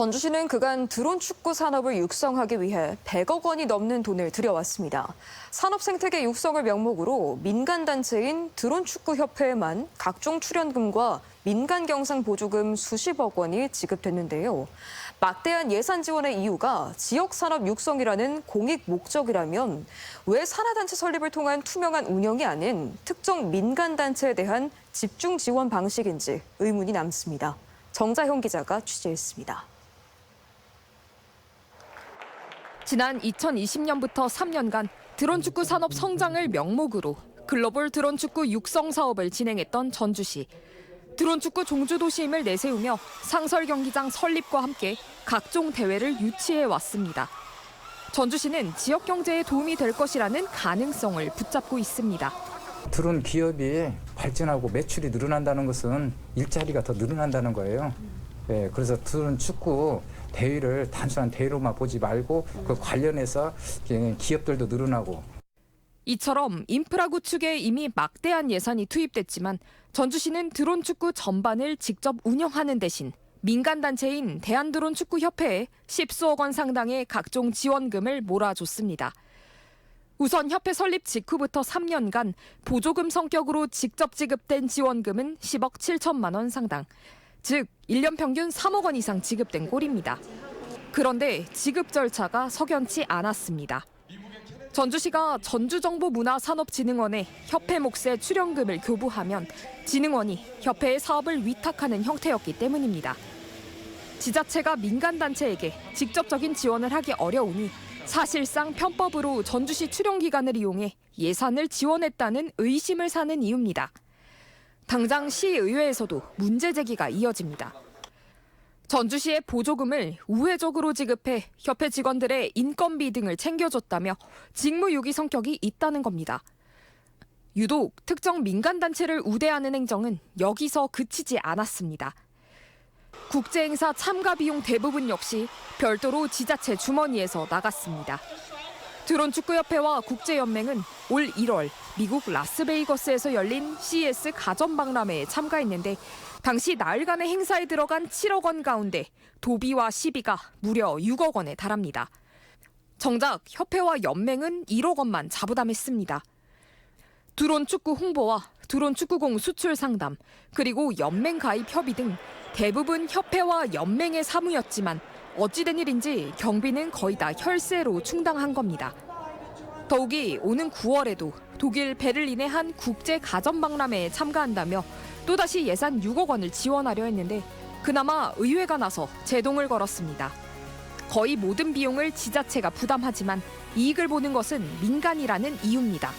전주시는 그간 드론 축구 산업을 육성하기 위해 100억 원이 넘는 돈을 들여왔습니다. 산업 생태계 육성을 명목으로 민간단체인 드론축구협회에만 각종 출연금과 민간 경상 보조금 수십억 원이 지급됐는데요. 막대한 예산 지원의 이유가 지역 산업 육성이라는 공익 목적이라면 왜 산하단체 설립을 통한 투명한 운영이 아닌 특정 민간단체에 대한 집중 지원 방식인지 의문이 남습니다. 정자형 기자가 취재했습니다. 지난 2020년부터 3년간 드론축구 산업 성장을 명목으로 글로벌 드론축구 육성 사업을 진행했던 전주시. 드론축구 종주도시임을 내세우며 상설 경기장 설립과 함께 각종 대회를 유치해 왔습니다. 전주시는 지역 경제에 도움이 될 것이라는 가능성을 붙잡고 있습니다. 드론 기업이 발전하고 매출이 늘어난다는 것은 일자리가 더 늘어난다는 거예요. 네, 그래서 드론 축구 대회를 단순한 대회로만 보지 말고 그 관련해서 기업들도 늘어나고. 이처럼 인프라 구축에 이미 막대한 예산이 투입됐지만 전주시는 드론 축구 전반을 직접 운영하는 대신 민간단체인 대한드론축구협회에 10수억 원 상당의 각종 지원금을 몰아줬습니다. 우선 협회 설립 직후부터 3년간 보조금 성격으로 직접 지급된 지원금은 10억 7천만 원 상당. 즉 1년 평균 3억 원 이상 지급된 꼴입니다. 그런데 지급 절차가 석연치 않았습니다. 전주시가 전주정보문화산업진흥원에 협회 몫의 출연금을 교부하면 진흥원이 협회의 사업을 위탁하는 형태였기 때문입니다. 지자체가 민간단체에게 직접적인 지원을 하기 어려우니 사실상 편법으로 전주시 출연기관을 이용해 예산을 지원했다는 의심을 사는 이유입니다. 당장 시의회에서도 문제 제기가 이어집니다. 전주시의 보조금을 우회적으로 지급해 협회 직원들의 인건비 등을 챙겨줬다며 직무유기 성격이 있다는 겁니다. 유독 특정 민간단체를 우대하는 행정은 여기서 그치지 않았습니다. 국제행사 참가 비용 대부분 역시 별도로 지자체 주머니에서 나갔습니다. 드론축구협회와 국제연맹은 올 1월 미국 라스베이거스에서 열린 CES 가전박람회에 참가했는데 당시 나흘간의 행사에 들어간 7억 원 가운데 도비와 시비가 무려 6억 원에 달합니다. 정작 협회와 연맹은 1억 원만 자부담했습니다. 드론축구 홍보와 드론축구공 수출 상담, 그리고 연맹 가입 협의 등 대부분 협회와 연맹의 사무였지만 어찌된 일인지 경비는 거의 다 혈세로 충당한 겁니다. 더욱이 오는 9월에도 독일 베를린의 한 국제 가전박람회에 참가한다며 또다시 예산 6억 원을 지원하려 했는데 그나마 의회가 나서 제동을 걸었습니다. 거의 모든 비용을 지자체가 부담하지만 이익을 보는 것은 민간이라는 이유입니다.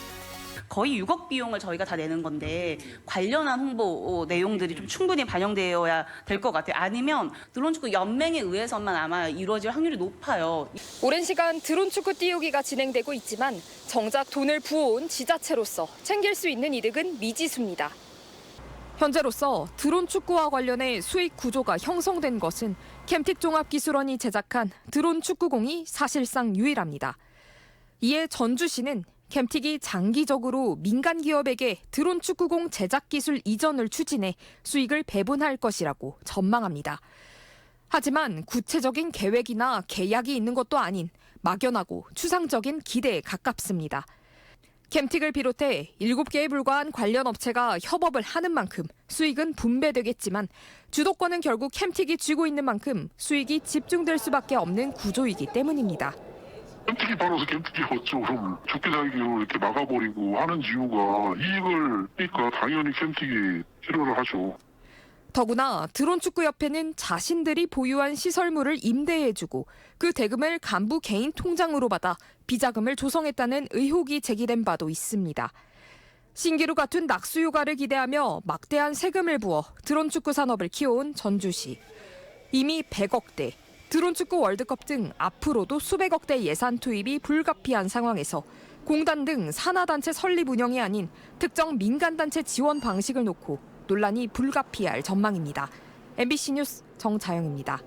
거의 6억 비용을 저희가 다 내는 건데 관련한 홍보 내용들이 좀 충분히 반영되어야 될 것 같아요. 아니면 드론축구 연맹에 의해서만 아마 이루어질 확률이 높아요. 오랜 시간 드론축구 띄우기가 진행되고 있지만 정작 돈을 부어온 지자체로서 챙길 수 있는 이득은 미지수입니다. 현재로서 드론축구와 관련해 수익 구조가 형성된 것은 캠틱종합기술원이 제작한 드론축구공이 사실상 유일합니다. 이에 전주시는 캠틱이 장기적으로 민간 기업에게 드론 축구공 제작 기술 이전을 추진해 수익을 배분할 것이라고 전망합니다. 하지만 구체적인 계획이나 계약이 있는 것도 아닌 막연하고 추상적인 기대에 가깝습니다. 캠틱을 비롯해 7개에 불과한 관련 업체가 협업을 하는 만큼 수익은 분배되겠지만 주도권은 결국 캠틱이 쥐고 있는 만큼 수익이 집중될 수밖에 없는 구조이기 때문입니다. 캠틱이 벌어서 캠틱이 어쩌고 좋게 살기로 이렇게 막아버리고 하는 이유가 이익을 그러니까 당연히 캠틱이 필요를 하죠. 더구나 드론축구협회는 자신들이 보유한 시설물을 임대해주고 그 대금을 간부 개인 통장으로 받아 비자금을 조성했다는 의혹이 제기된 바도 있습니다. 신기루 같은 낙수효과를 기대하며 막대한 세금을 부어 드론축구 산업을 키워온 전주시. 이미 100억대, 드론축구 월드컵 등 앞으로도 수백억대 예산 투입이 불가피한 상황에서 공단 등 산하단체 설립 운영이 아닌 특정 민간단체 지원 방식을 놓고 논란이 불가피할 전망입니다. MBC 뉴스 정자영입니다.